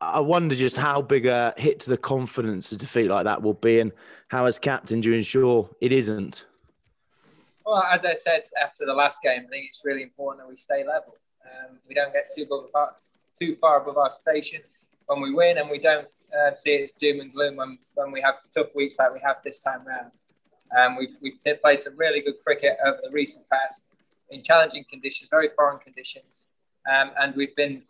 I wonder just how big a hit to the confidence a defeat like that will be, and how, as captain, do you ensure it isn't? Well, as I said after the last game, I think it's really important that we stay level. We don't get too far above our station when we win, and we don't see it as doom and gloom when we have tough weeks like we have this time round. We've played some really good cricket over the recent past in challenging conditions, very foreign conditions. And we've been,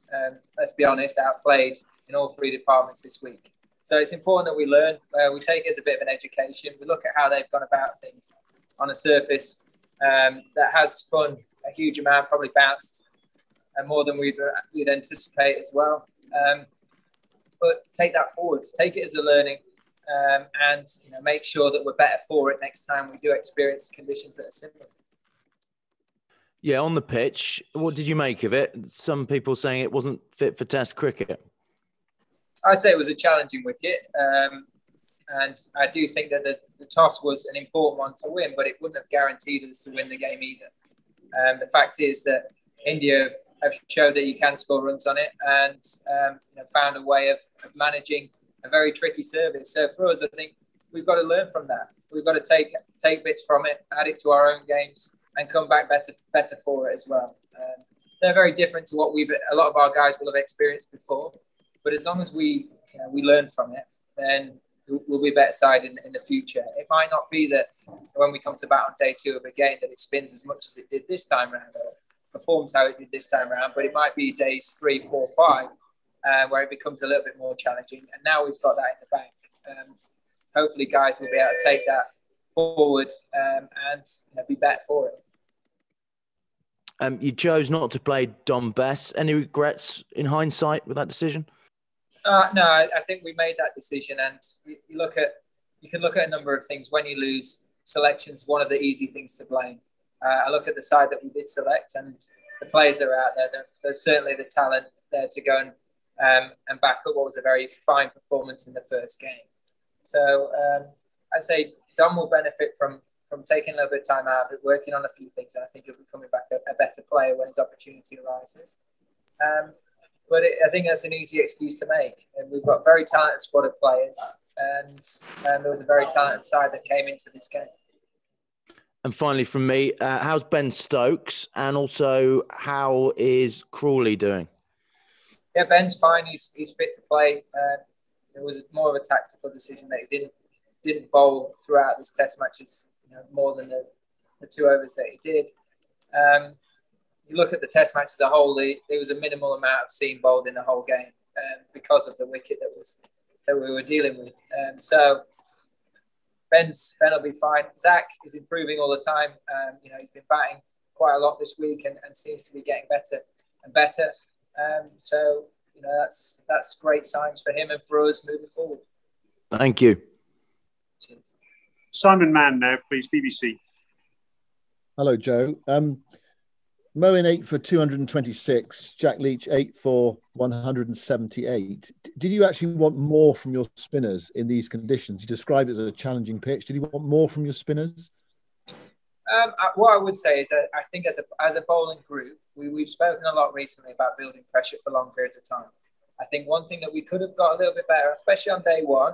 let's be honest, outplayed in all three departments this week. So it's important that we learn. We take it as a bit of an education. We look at how they've gone about things on a surface that has spun a huge amount, probably bounced more than we'd anticipate as well. But take that forward. Take it as a learning, and make sure that we're better for it next time we do experience conditions that are similar. Yeah, on the pitch, what did you make of it? Some people saying it wasn't fit for Test cricket. I'd say it was a challenging wicket. And I do think that the toss was an important one to win, but it wouldn't have guaranteed us to win the game either. The fact is that India have showed that you can score runs on it, and found a way of managing a very tricky service. So for us, I think we've got to learn from that. We've got to take bits from it, add it to our own games, and come back better for it as well. They're very different to what a lot of our guys will have experienced before. But as long as we learn from it, then we'll be a better side in the future. It might not be that when we come to bat on day 2 of a game that it spins as much as it did this time round, or performs how it did this time round, but it might be days 3, 4, 5 where it becomes a little bit more challenging. And now we've got that in the bank. Hopefully guys will be able to take that forward and be better for it. You chose not to play Dom Bess. Any regrets in hindsight with that decision? No, I think we made that decision, and you can look at a number of things. When you lose, selection's one of the easy things to blame. I look at the side that we did select, and the players that are out there. There's certainly the talent there to go and back up what was a very fine performance in the first game. So I'd say Dom will benefit from taking a little bit of time out of it, working on a few things, and I think he'll be coming back a better player when his opportunity arises. But I think that's an easy excuse to make. And we've got a very talented squad of players, and there was a very talented side that came into this game. And finally, from me, how's Ben Stokes, and also how is Crawley doing? Yeah, Ben's fine. He's fit to play. It was more of a tactical decision that he didn't bowl throughout this Test matches, more than the 2 overs that he did. You look at the Test match as a whole, there was a minimal amount of seam bowled in the whole game because of the wicket that we were dealing with. So Ben will be fine. Zach is improving all the time. He's been batting quite a lot this week and seems to be getting better and better. So that's great signs for him and for us moving forward. Thank you. Cheers. Simon Mann now, please, BBC. Hello, Joe. Mo in 8 for 226, Jack Leach 8 for 178. Did you actually want more from your spinners in these conditions? You described it as a challenging pitch. Did you want more from your spinners? What I would say is that I think as a bowling group, we've spoken a lot recently about building pressure for long periods of time. I think one thing that we could have got a little bit better, especially on day 1,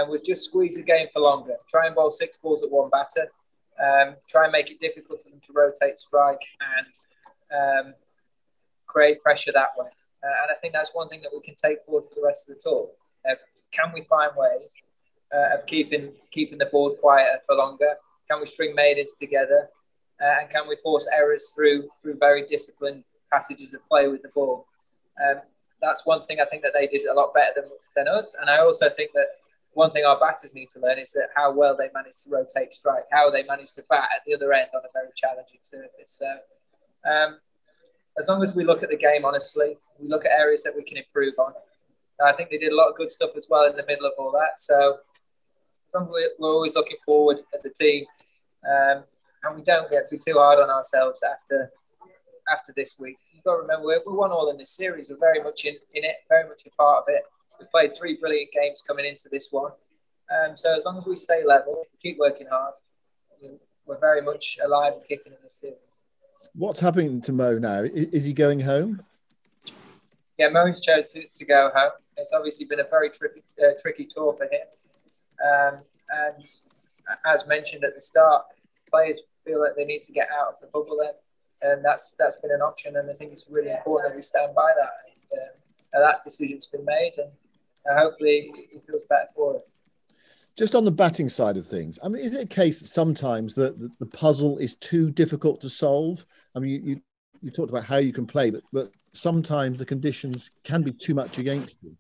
was just squeeze the game for longer. Try and bowl 6 balls at one batter. Try and make it difficult for them to rotate strike and create pressure that way. And I think that's one thing that we can take forward for the rest of the tour. Can we find ways of keeping the board quieter for longer? Can we string maidens together? And can we force errors through very disciplined passages of play with the ball? That's one thing I think that they did a lot better than us. And I also think that one thing our batters need to learn is that how well they manage to rotate strike, how they manage to bat at the other end on a very challenging surface. So as long as we look at the game honestly, we look at areas that we can improve on. I think they did a lot of good stuff as well in the middle of all that. So as long as we're always looking forward as a team, and we don't be too hard on ourselves after this week. You've got to remember, we won all in this series. We're very much in it, very much a part of it. We played 3 brilliant games coming into this one. So as long as we stay level, keep working hard, we're very much alive and kicking in this series. What's happening to Mo now? Is he going home? Yeah, Moen's chose to go home. It's obviously been a very tricky tour for him. And as mentioned at the start, players feel that they need to get out of the bubble then. And that's been an option. And I think it's really important that we stand by that. That decision's been made, and hopefully he feels better for it. Just on the batting side of things, I mean, is it a case sometimes that the puzzle is too difficult to solve? I mean, you talked about how you can play, but sometimes the conditions can be too much against you.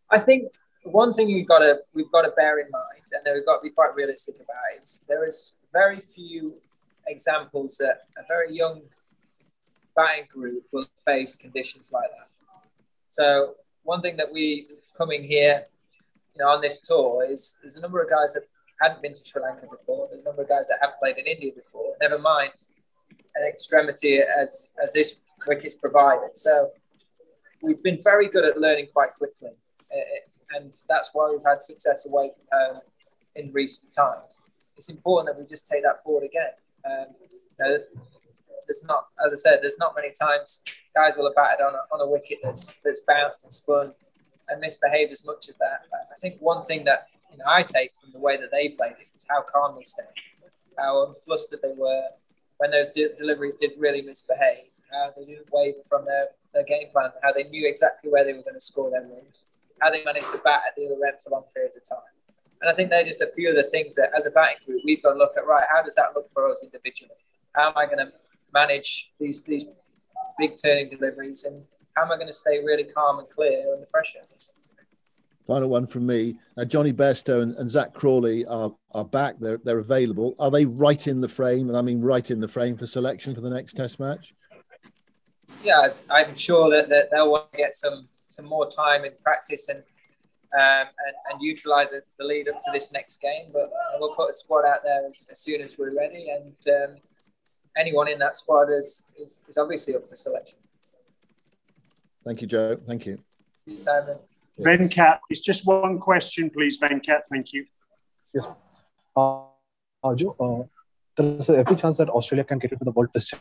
I think one thing we've got to bear in mind, and that we've got to be quite realistic about, is there is very few examples that a very young batting group will face conditions like that. So one thing that we coming here, on this tour is there's a number of guys that hadn't been to Sri Lanka before. There's a number of guys that haven't played in India before. Never mind an extremity as this wicket's provided. So we've been very good at learning quite quickly, and that's why we've had success away from home in recent times. It's important that we just take that forward again. There's not, as I said, there's not many times guys will have batted on a wicket that's bounced and spun and misbehaved as much as that. I think one thing that I take from the way that they played it was how calm they stayed, how unflustered they were when those deliveries did really misbehave, how they didn't waver from their game plans, how they knew exactly where they were going to score their runs, how they managed to bat at the other end for long periods of time. And I think they're just a few of the things that, as a batting group, we've got to look at, right, how does that look for us individually? How am I going to manage these big turning deliveries, and how am I going to stay really calm and clear under pressure? Final one from me. Johnny Bairstow and Zach Crawley are back. They're available. Are they right in the frame? And I mean right in the frame for selection for the next Test match? Yeah, I'm sure that they'll want to get some more time in practice and utilise the lead up to this next game. But we'll put a squad out there as soon as we're ready, and anyone in that squad is obviously up for selection. Thank you, Joe. Thank you. Simon. Venkat, it's just one question, please, Venkat. Thank you. Yes. Joe, there's every chance that Australia can get into the World Test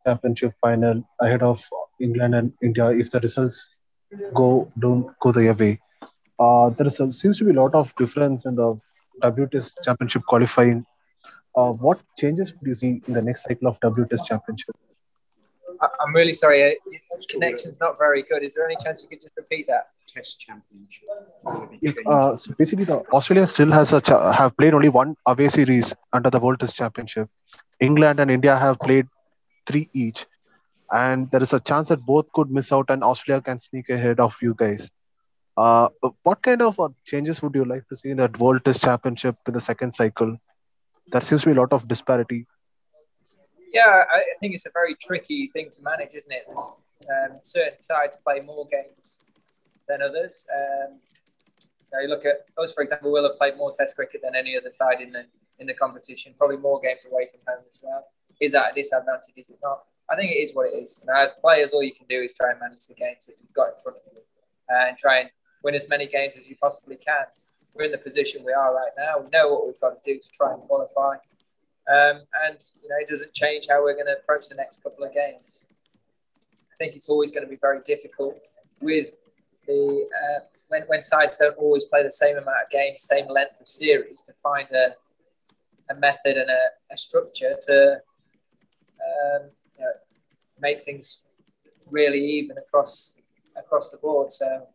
Championship final ahead of England and India if the results don't go their way. Seems to be a lot of difference in the W Test Championship qualifying. What changes would you see in the next cycle of W Test Championship? I'm really sorry, the connection's not very good. Is there any chance you could just repeat that? Test Championship. So basically, Australia still have played only one away series under the World Test Championship. England and India have played 3 each, and there is a chance that both could miss out and Australia can sneak ahead of you guys. What kind of changes would you like to see in that World Test Championship in the second cycle? There seems to be a lot of disparity. Yeah, I think it's a very tricky thing to manage, isn't it? Certain sides play more games than others. You look at us, for example, we'll have played more Test cricket than any other side in the competition, probably more games away from home as well. Is that a disadvantage? Is it not? I think it is what it is. And as players, all you can do is try and manage the games that you've got in front of you and try and win as many games as you possibly can. We're in the position we are right now. We know what we've got to do to try and qualify. And it doesn't change how we're going to approach the next couple of games. I think it's always going to be very difficult with when sides don't always play the same amount of games, same length of series, to find a method and a structure to make things really even across the board. So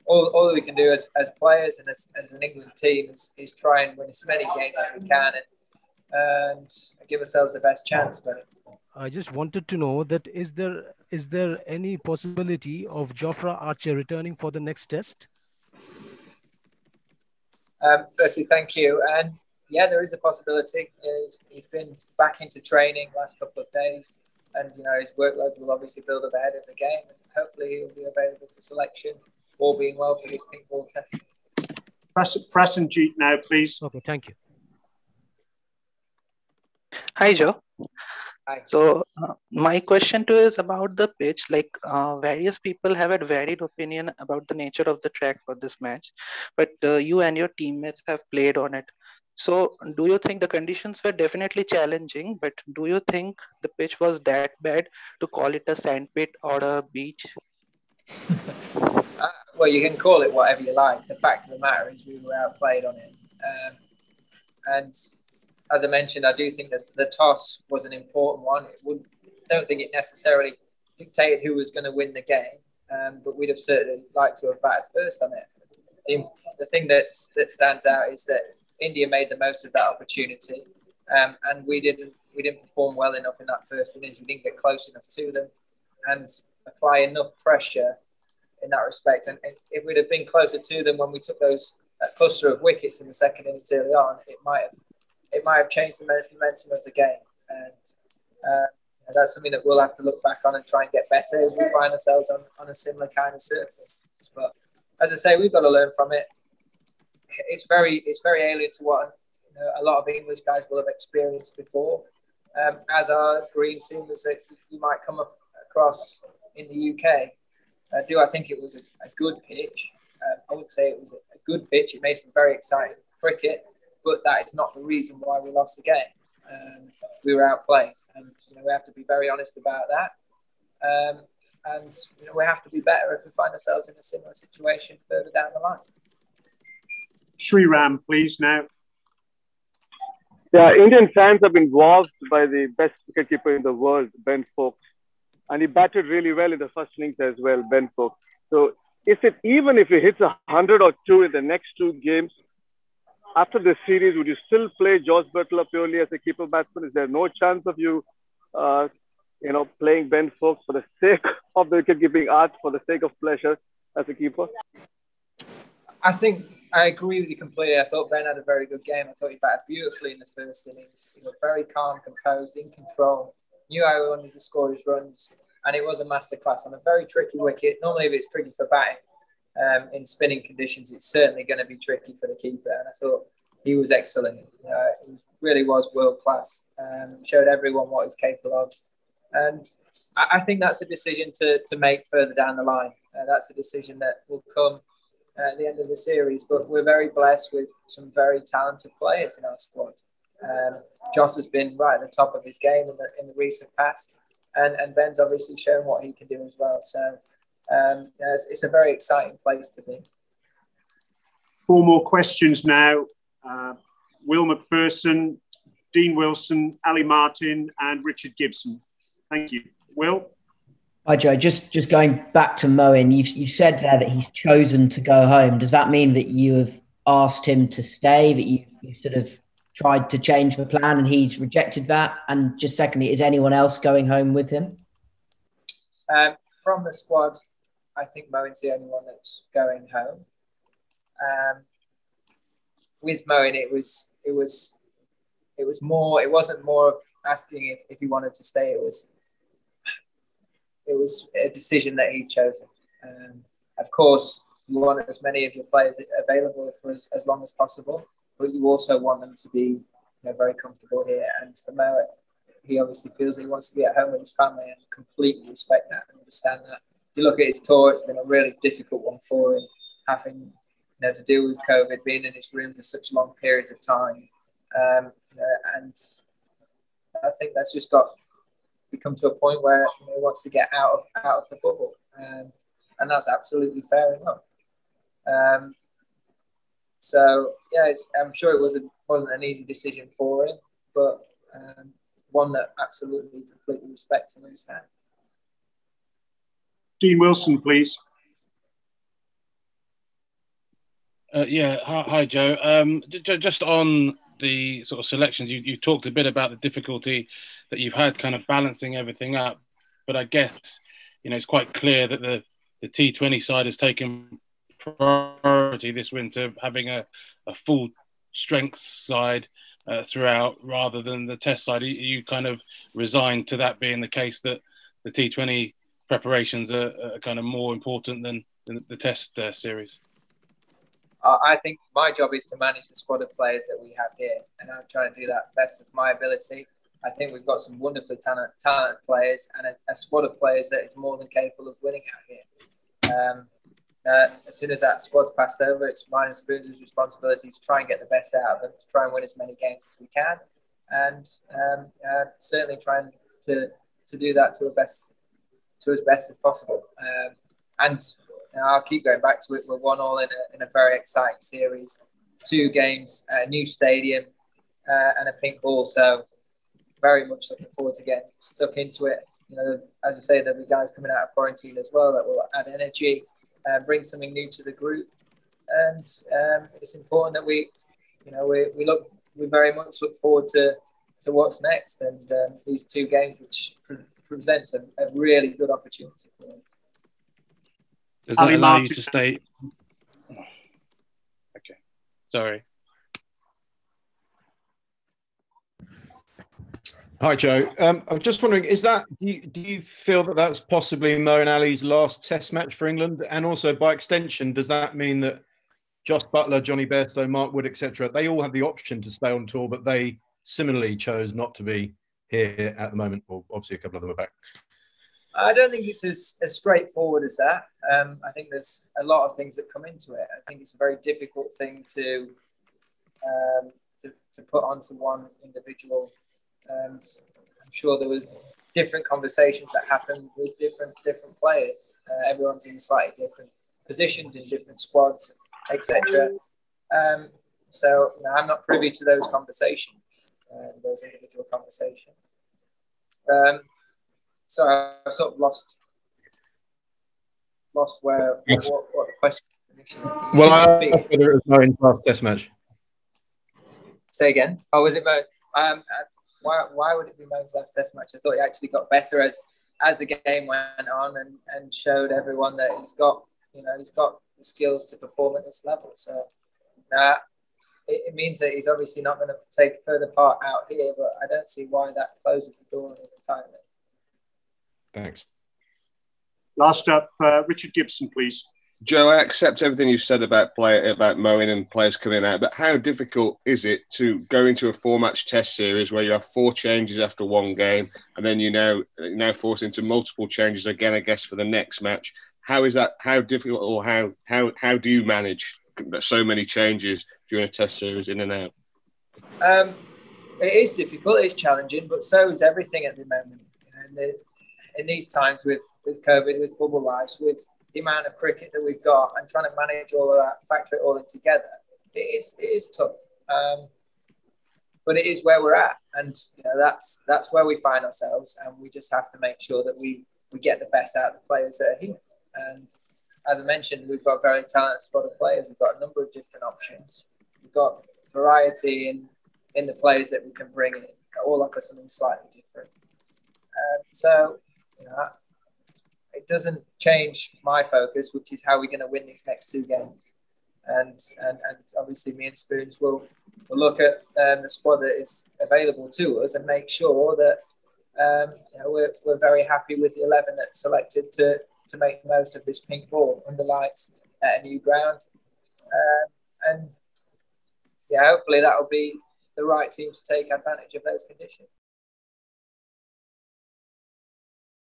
all we can do as players and as an England team is try and win as many games as we can and give ourselves the best chance. But I just wanted to know that is there any possibility of Jofra Archer returning for the next Test? Firstly, thank you. And yeah, there is a possibility. He's been back into training last couple of days, and his workload will obviously build up ahead of the game. And hopefully, he'll be available for selection, all being well for this pink ball Test. Prasenjit now, please. Okay, thank you. Hi, Joe. Hi. So my question to you is about the pitch. Like various people have had varied opinion about the nature of the track for this match, but you and your teammates have played on it. So do you think the conditions were definitely challenging, but do you think the pitch was that bad to call it a sandpit or a beach? Well, you can call it whatever you like. The fact of the matter is we were outplayed on it. And as I mentioned, I do think that the toss was an important one. Don't think it necessarily dictated who was going to win the game, but we'd have certainly liked to have batted first on it. The thing that stands out is that India made the most of that opportunity, and we didn't perform well enough in that first innings. We didn't get close enough to them and apply enough pressure in that respect. And if we'd have been closer to them when we took that cluster of wickets in the second innings early on, it might have changed the momentum of the game. And that's something that we'll have to look back on and try and get better if we find ourselves on a similar kind of surface. But as I say, we've got to learn from it. It's very alien to what a lot of English guys will have experienced before, as are green seamers that you might come across in the UK. Do I think it was a good pitch? I would say it was a good pitch. It made for very exciting cricket, but that is not the reason why we lost the game. We were outplayed, and we have to be very honest about that. And we have to be better if we find ourselves in a similar situation further down the line. Sriram, please, now. Yeah, Indian fans have been wowed by the best wicketkeeper in the world, Ben Stokes. And he batted really well in the first innings as well, Ben Stokes. So even if he hits 100 or 2 in the next 2 games, after this series, would you still play George Butler purely as a keeper batsman? Is there no chance of you, playing Ben Stokes for the sake of the wicket-keeping art, for the sake of pleasure as a keeper? I think I agree with you completely. I thought Ben had a very good game. I thought he batted beautifully in the first innings. He was very calm, composed, in control. Knew how he wanted to score his runs, and it was a masterclass on a very tricky wicket. Normally, if it's tricky for batting in spinning conditions, it's certainly going to be tricky for the keeper. And I thought he was excellent. He really was world class. Showed everyone what he's capable of, and I think that's a decision to make further down the line. That's a decision that will come at the end of the series. But we're very blessed with some very talented players in our squad. Joss has been right at the top of his game in the recent past, and Ben's obviously shown what he can do as well. So it's a very exciting place to be. 4 more questions now. Will McPherson, Dean Wilson, Ali Martin, and Richard Gibson. Thank you. Will? Hi, Joe. Just going back to Moeen, you said there that he's chosen to go home. Does that mean that you have asked him to stay, that you sort of tried to change the plan and he's rejected that? And just secondly, is anyone else going home with him? From the squad, I think Moeen's the only one that's going home. With Moeen, it wasn't more of asking if he wanted to stay. It was a decision that he'd chosen. Of course, you want as many of your players available for as long as possible, but you also want them to be very comfortable here. And for Mo, he obviously feels he wants to be at home with his family, and completely respect that and understand that. If you look at his tour, it's been a really difficult one for him, having to deal with COVID, being in his room for such long periods of time. And I think that's just become to a point where he wants to get out of the bubble, and that's absolutely fair enough. So yeah, I'm sure it wasn't an easy decision for him, but one that absolutely completely respects and understands. Dean Wilson, please. Hi, Joe. Just on the sort of selections, you talked a bit about the difficulty that you've had kind of balancing everything up, but I guess it's quite clear that the T20 side has taken priority this winter, having a full strength side throughout rather than the test side. Are you kind of resigned to that being the case, that the T20 preparations are kind of more important than the test series? I think my job is to manage the squad of players that we have here, and I'm trying to do that best of my ability. I think we've got some wonderfully talented players and a squad of players that is more than capable of winning out here. as soon as that squad's passed over, it's mine and Spoons' responsibility to try and get the best out of them, to try and win as many games as we can, and certainly trying to do that to as best as possible. And I'll keep going back to it. We're 1-1 in a very exciting series. 2 games, a new stadium, and a pink ball. So very much looking forward to getting stuck into it. You know, as I say, there'll be guys coming out of quarantine as well that will add energy, bring something new to the group. And it's important that we very much look forward to what's next. And these 2 games, which presents a really good opportunity for us. Does that allow you to stay? Okay, sorry. Hi, Joe. I'm just wondering, do you feel that that's possibly Mo and Ali's last Test match for England? And also, by extension, does that mean that Josh Butler, Johnny Bairstow, Mark Wood, etc., they all have the option to stay on tour, but they similarly chose not to be here at the moment? Well, obviously, a couple of them are back. I don't think it's as straightforward as that. I think there's a lot of things that come into it. I think it's a very difficult thing to put onto one individual. And I'm sure there was different conversations that happened with different players. Everyone's in slightly different positions in different squads, etc. So I'm not privy to those conversations, those individual conversations. So I've sort of lost what the question initially. Well, I whether it was Mo in last Test match. Say again. Oh, was it Mo? Why would it be Mo's last Test match? I thought he actually got better as the game went on and showed everyone that he's got the skills to perform at this level. So it means that he's obviously not going to take further part out here, but I don't see why that closes the door on him entirely. Thanks. Last up, Richard Gibson, please. Joe, I accept everything you've said about mowing and players coming out, but how difficult is it to go into a 4-match Test series where you have 4 changes after 1 game, and then you're now forced into multiple changes again, I guess, for the next match? How is that? How difficult, or how do you manage so many changes during a Test series, in and out? It is difficult. It's challenging, but so is everything at the moment. In these times with COVID, with bubble lives, with the amount of cricket that we've got, and trying to manage all of that, factor it all in together, it is tough. But it is where we're at, and that's where we find ourselves, and we just have to make sure that we get the best out of the players that are here. And as I mentioned, we've got a very talented squad of players. We've got a number of different options. We've got variety in the players that we can bring in, all offer something slightly different. So it doesn't change my focus, which is how we're going to win these next 2 games. And obviously me and Spoons will look at the squad that is available to us and make sure that we're very happy with the 11 that's selected to make the most of this pink ball under lights at a new ground. And hopefully that will be the right team to take advantage of those conditions.